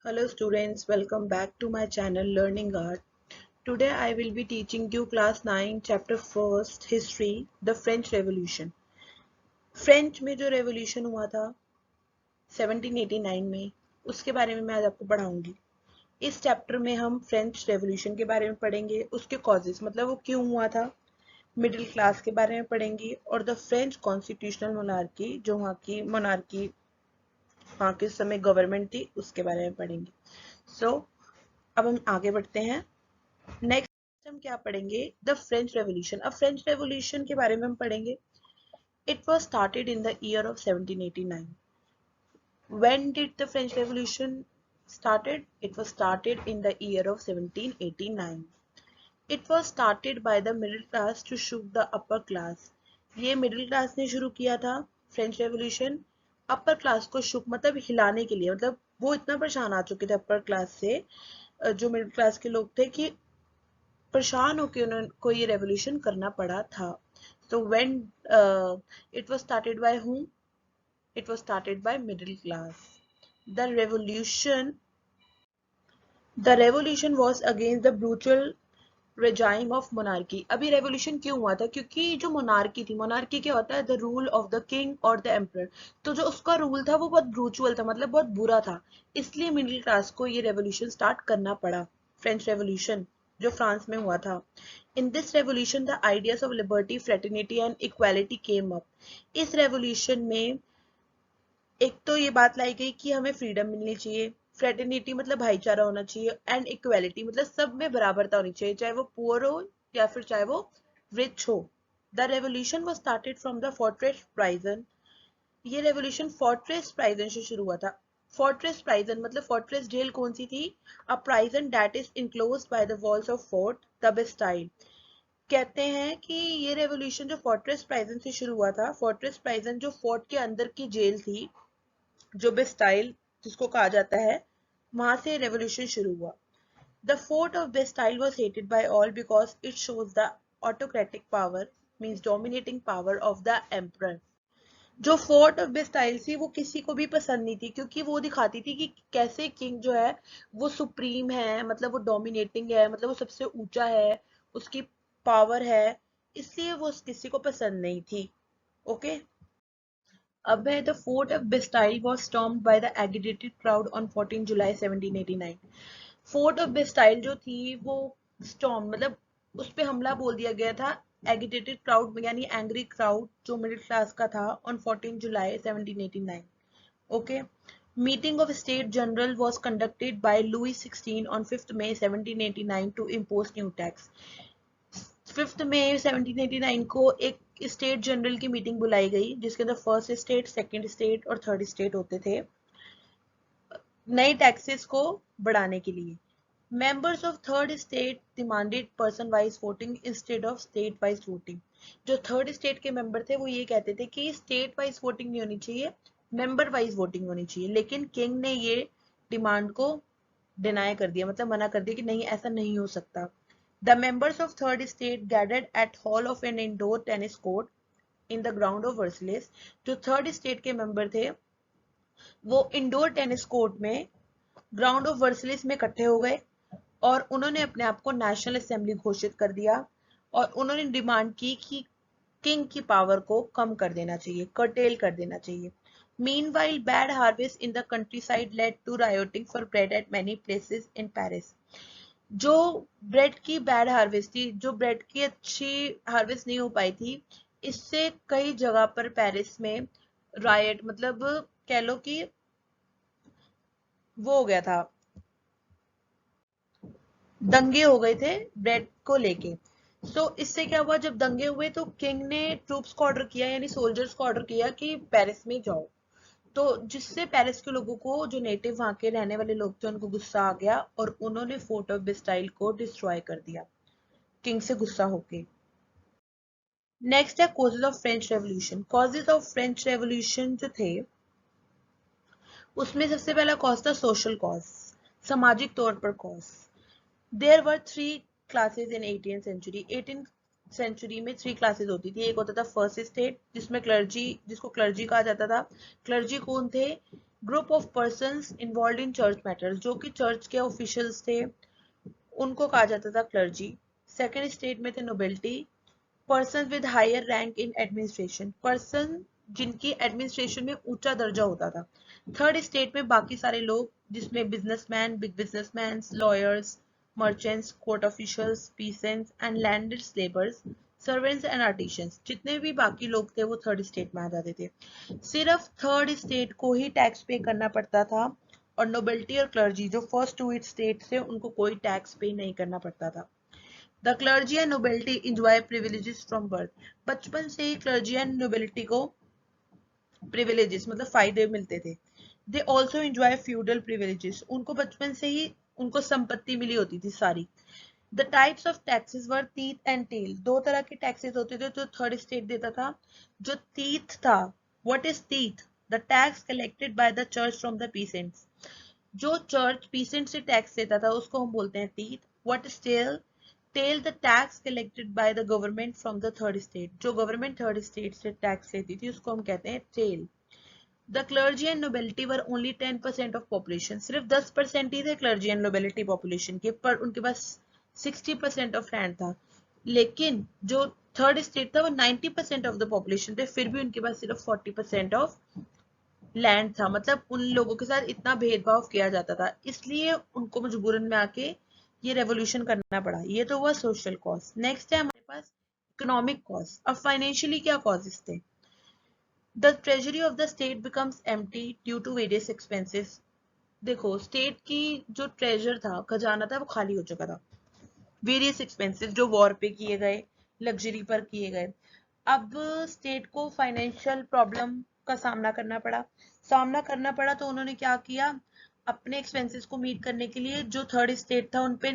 Hello students, welcome back to my channel Learning Art. Today I will be teaching you class 9 chapter 1st History the French Revolution. French में जो revolution हुआ था 1789 में उसके बारे में मैं आज आपको पढ़ाऊंगी। इस चैप्टर में हम फ्रेंच रेवोल्यूशन के बारे में पढ़ेंगे, उसके कॉजेस मतलब वो क्यों हुआ था, मिडिल क्लास के बारे में पढ़ेंगे और द फ्रेंच कॉन्स्टिट्यूशनल मोनार्की जो वहाँ की मोनार्की वहाँ के समय गवर्नमेंट थी उसके बारे में पढ़ेंगे। अब हम आगे बढ़ते हैं। नेक्स्ट हम क्या पढ़ेंगे, द फ्रेंच रेवोल्यूशन। अब फ्रेंच रेवोल्यूशन के बारे में हम पढ़ेंगे। It was started in the year of 1789। When did the French revolution started? It was started in the year of 1789. It was started by the middle class to shook the upper class. ये middle class ने शुरू किया था French revolution, upper class को शुक मतलब हिलाने के लिए। मतलब वो इतना परेशान आ चुके थे अपर क्लास से, जो मिडिल क्लास के लोग थे, कि परेशान होकर उनको ये रेवोल्यूशन करना पड़ा था। So when it was started by whom? It was started by middle class. The revolution was against the brutal regime of monarchy. अभी रेवोल्यूशन क्यों हुआ था? क्योंकि जो मोनार्की थी, मोनार्की क्या होता है? The rule of the king और द एम्परर। तो जो उसका रूल था वो बहुत ब्रूचुअल था, मतलब बहुत बुरा था, इसलिए मिडिल क्लास को ये रेवोल्यूशन स्टार्ट करना पड़ा। फ्रेंच रेवोल्यूशन जो फ्रांस में हुआ था। In this revolution the ideas of liberty, fraternity and equality came up. इस रेवोल्यूशन में एक तो ये बात लाई गई कि हमें फ्रीडम मिलनी चाहिए, फ्रेटर्निटी मतलब भाईचारा होना चाहिए, एंड इक्वालिटी मतलब सब में बराबरता होनी चाहिए, चाहे वो पुअर हो या फिर चाहे वो रिच हो। The revolution was started from the fortress prison. ये रेवोल्यूशन फोर्ट्रेस प्राइजन से शुरू हुआ था। फोर्ट्रेस प्राइजन मतलब फोर्ट्रेस जेल कौन सी थी? A prison that is enclosed by the walls of fort the Bastille. कहते हैं कि ये रेवोल्यूशन जो फोर्ट्रेस प्राइजन से शुरू हुआ था, फोर्ट्रेस प्राइजन जो फोर्ट के अंदर की जेल थी, जो बेस्टाइल जिसको कहा जाता है, वहां से रेवोल्यूशन शुरू हुआ। The fort of Bastille was hated by all because it shows the autocratic power, means dominating power of the emperor. जो फोर्ट ऑफ बेस्टाइल थी वो किसी को भी पसंद नहीं थी, क्योंकि वो दिखाती थी कि कैसे किंग जो है वो सुप्रीम है, मतलब वो डोमिनेटिंग है, मतलब वो सबसे ऊंचा है, उसकी पावर है, इसलिए वो किसी को पसंद नहीं थी। ओके। अब है the fort of Bastille was stormed by the agitated crowd on 14 July 1789। Fort of Bastille जो थी वो स्टॉर्म मतलब उस पे हमला बोल दिया गया था एगिटेटेड क्राउड यानी एंग्री क्राउड जो मिडिल क्लास का था, on 14 July 1789। Okay. Meeting of state general was conducted by Louis 16 on 5 May 1789 to impose new tax. 5 मई 1789 को एक स्टेट जनरल की मीटिंग बुलाई गई, जिसके अंदर फर्स्ट स्टेट, सेकंड स्टेट और थर्ड स्टेट होते थे, नए टैक्सेस को बढ़ाने के लिए। Members of third state demanded person wise voting instead of state wise voting. जो थर्ड स्टेट के मेंबर थे वो ये कहते थे कि स्टेट वाइज वोटिंग नहीं होनी चाहिए, मेंबर वाइज वोटिंग होनी चाहिए, लेकिन किंग ने ये डिमांड को डिनाई कर दिया, मतलब मना कर दिया कि नहीं, ऐसा नहीं हो सकता। The members of third state gathered at hall of an indoor tennis court in the ground of Versailles। जो थर्ड स्टेट के मेंबर थे वो इंडोर टेनिस कोर्ट में ग्राउंड ऑफ वर्सलिस में इकट्ठे हो गए और उन्होंने अपने आप को नेशनल असेंबली घोषित कर दिया और उन्होंने डिमांड की कि किंग की पावर को कम कर देना चाहिए, कर्टेल कर देना चाहिए। Meanwhile, bad harvest in the countryside led to rioting for bread at many places in Paris। जो ब्रेड की बैड हार्वेस्ट थी, जो ब्रेड की अच्छी हार्वेस्ट नहीं हो पाई थी, इससे कई जगह पर पेरिस में रायट मतलब कह लो कि वो हो गया था, दंगे हो गए थे ब्रेड को लेके। इससे क्या हुआ, जब दंगे हुए तो किंग ने ट्रूप्स को ऑर्डर किया, यानी सोल्जर्स को ऑर्डर किया कि पेरिस में जाओ। तो जिससे पेरिस के लोगों को, जो नेटिव वहां के रहने वाले लोग थे, उनको गुस्सा आ गया और उन्होंने फोर्ट ऑफ बेस्टाइल को डिस्ट्रॉय कर दिया, किंग से गुस्सा होके। नेक्स्ट है causes of French revolution. Causes of French revolution जो थे उसमें सबसे पहला कॉज था सोशल कॉज, सामाजिक तौर पर cause. There were three classes in 18th century. 18th century में थ्री क्लासेस होती थी। एक होता था फर्स्ट स्टेट जिसमें क्लर्जी, जिसको क्लर्जी कहा जाता था। क्लर्जी कौन थे? Group of persons involve in church matters, जो कि चर्च के ऑफिशियल्स थे, उनको कहा जाता था क्लर्जी। सेकेंड स्टेट में थे nobility, person with higher rank in administration, person जिनकी एडमिनिस्ट्रेशन में ऊंचा दर्जा होता था। थर्ड स्टेट में बाकी सारे लोग, जिसमें businessman, big businessman, lawyers, merchants, court officials, peasants and landed labours, servants and artisans, जितने भी बाकी लोग थे वो थर्ड स्टेट में आ जाते थे। सिर्फ थर्ड स्टेट को ही टैक्स पे करना पड़ता था, और नोबिलिटी और क्लर्जी जो फर्स्ट टू स्टेट थे उनको कोई टैक्स पे नहीं करना पड़ता था। The clergy and nobility enjoy privileges from birth, बचपन से ही क्लर्जी एंड नोबिलिटी को प्रिविलेजेस मतलब फायदे मिलते थे। They also enjoy feudal privileges, उनको बचपन से ही उनको संपत्ति मिली होती थी सारी। The types of taxes were tithe and taille, दो तरह के टैक्सेस होते थे जो थर्ड स्टेट देता था। जो टीथ था, what is tithe? The tax collected by the church from the peasants, जो चर्च पीसेंट से टैक्स लेता था उसको हम बोलते हैं tithe. What is taille? Taille the tax collected by the government from the third state, जो गवर्नमेंट थर्ड स्टेट से टैक्स लेती थी उसको हम कहते हैं taille. The clergy and nobility were only 10% of population, सिर्फ 10% ही थे क्लर्जी एंड नोबिलिटी पॉपुलेशन के, पर उनके पास 60% ऑफ लैंड था। लेकिन जो थर्ड स्टेट था वो 90% ऑफ द पॉपुलेशन थे, फिर भी उनके पास सिर्फ 40% ऑफ लैंड था। मतलब उन लोगों के साथ इतना भेदभाव किया जाता था, इसलिए उनको मजबूरन में आके ये रेवोल्यूशन करना पड़ा। ये तो हुआ सोशल कॉज। नेक्स्ट है हमारे पास इकोनॉमिक कॉज। अब फाइनेंशियली क्या कॉजेस थे? The treasury of the state becomes empty due to various expenses. देखो स्टेट की जो ट्रेजर था, खजाना था, वो खाली हो चुका था। वेरियस एक्सपेंसेस जो वॉर पे किए गए, लग्जरी पर किए गए। अब स्टेट को फाइनेंशियल प्रॉब्लम का सामना करना पड़ा तो उन्होंने क्या किया? अपने एक्सपेंसेस को मीट करने के लिए जो थर्ड स्टेट था उन पे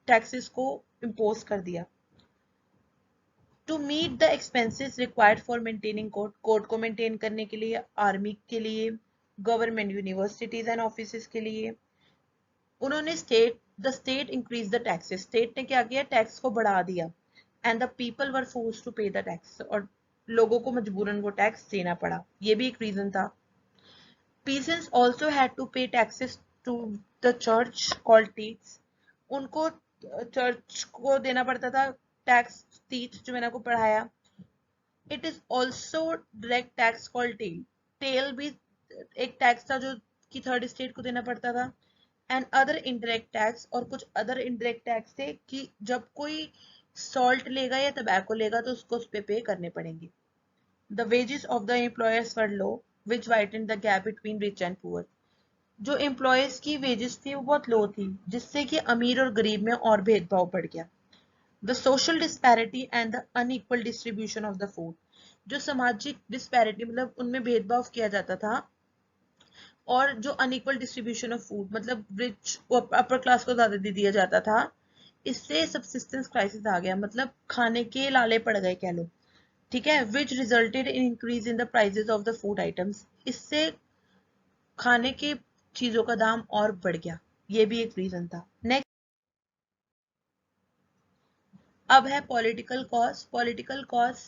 टैक्सेस को इम्पोज कर दिया। To meet the expenses required for maintaining court को मेंटेन करने के लिए, आर्मी के लिए, गवर्नमेंट यूनिवर्सिटीज एंड ऑफिस के लिए, उन्होंने state increase the taxes, state ने क्या किया? टैक्स को बढ़ा दिया। And the people were force to pay the tax, और लोगों को मजबूरन वो टैक्स देना पड़ा, ये भी एक रीजन था। Peasants also had to pay taxes to the church called teeth. उनको चर्च को देना पड़ता था टैक्स, टीथ जो मैंने आपको पढ़ाया। It is also direct tax called taille, taille भी एक टैक्स था जो कि थर्ड स्टेट को देना पड़ता था। एंड अदर इनडायरेक्ट टैक्स, और कुछ अदर इनडायरेक्ट टैक्स थे कि जब कोई सॉल्ट लेगा या टबैको लेगा तो उसको उस पे पे करने पड़ेंगे। The wages of the employers were low, which widened the gap between rich and poor. जो एम्प्लॉयज की वेजेस थी वो बहुत लो थी, जिससे कि अमीर और गरीब में और भेदभाव बढ़ गया। The social disparity and the unequal distribution of the food, जो सामाजिक डिस्पैरिटी मतलब उनमें भेदभाव किया जाता था, और जो अनइक्वल डिस्ट्रीब्यूशन ऑफ फूड मतलब रिच अपर क्लास को ज्यादा दे दिया जाता था, इससे सबसिस्टेंस क्राइसिस आ गया, मतलब खाने के लाले पड़ गए कह लो। ठीक है, which resulted in increase in the prices of the food items, इससे खाने के चीजों का दाम और बढ़ गया, ये भी एक रीजन था। नेक्स्ट अब है पॉलिटिकल कॉज। पॉलिटिकल कॉज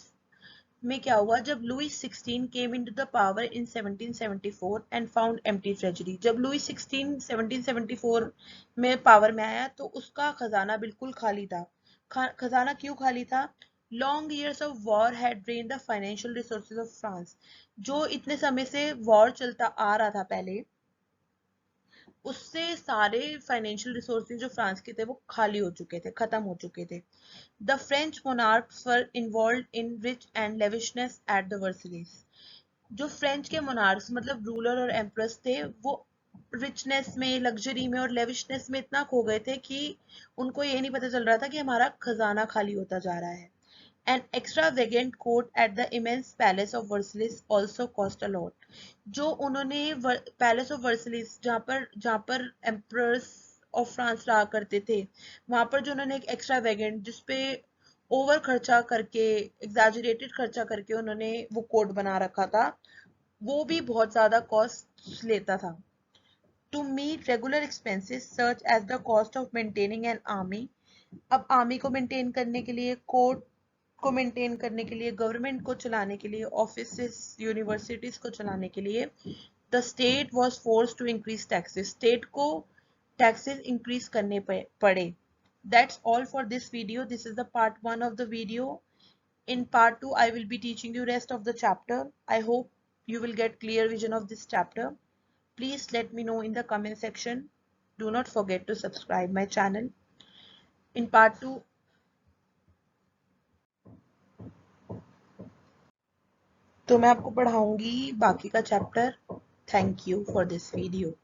में क्या हुआ? जब Louis 16 came into the power in 1774 and found empty treasury, जब लुई 16 1774 में पावर में आया तो उसका खजाना बिल्कुल खाली था। खजाना क्यों खाली था? Long years of war had drain the financial resources of France, जो इतने समय से वॉर चलता आ रहा था पहले, उससे सारे फाइनेंशियल रिसोर्सेज जो फ्रांस के थे वो खाली हो चुके थे, खत्म हो चुके थे। The French monarchs were involve in rich and lavishness at the Versailles, जो फ्रेंच के मोनार्क्स मतलब रूलर और एम्प्रेस थे वो रिचनेस में, लग्जरी में और लेविशनेस में इतना खो गए थे कि उनको ये नहीं पता चल रहा था कि हमारा खजाना खाली होता जा रहा है। An extravagant court at the immense palace of Versailles also cost a lot. जो उन्होंने पैलेस ऑफ वर्सलिस जहाँ पर एम्परर्स ऑफ फ्रांस रहा करते थे, वहां पर जो उन्होंने एक एक्स्ट्रा वैगेंट जिसपे ओवर खर्चा करके, एग्जैजरेटेड खर्चा करके उन्होंने वो कोर्ट बना रखा था, वो भी बहुत ज्यादा कॉस्ट लेता था। To meet regular expenses such as the cost of maintaining an army, अब आर्मी को मेंटेन करने के लिए, कोर्ट को मेंटेन करने के लिए, गवर्नमेंट को चलाने के लिए, ऑफिस यूनिवर्सिटीज को चलाने के लिए, the state was force to increase taxes, state को टैक्सेस इंक्रीज करने पड़े. That's all for this video. This is the part 1 of the video. In part 2 I will be teaching you rest of the chapter. I hope you will get clear vision of this chapter. Please let me know in the comment section. Do not forget to subscribe my channel. In part 2 तो मैं आपको पढ़ाऊंगी बाकी का chapter. Thank you for this video.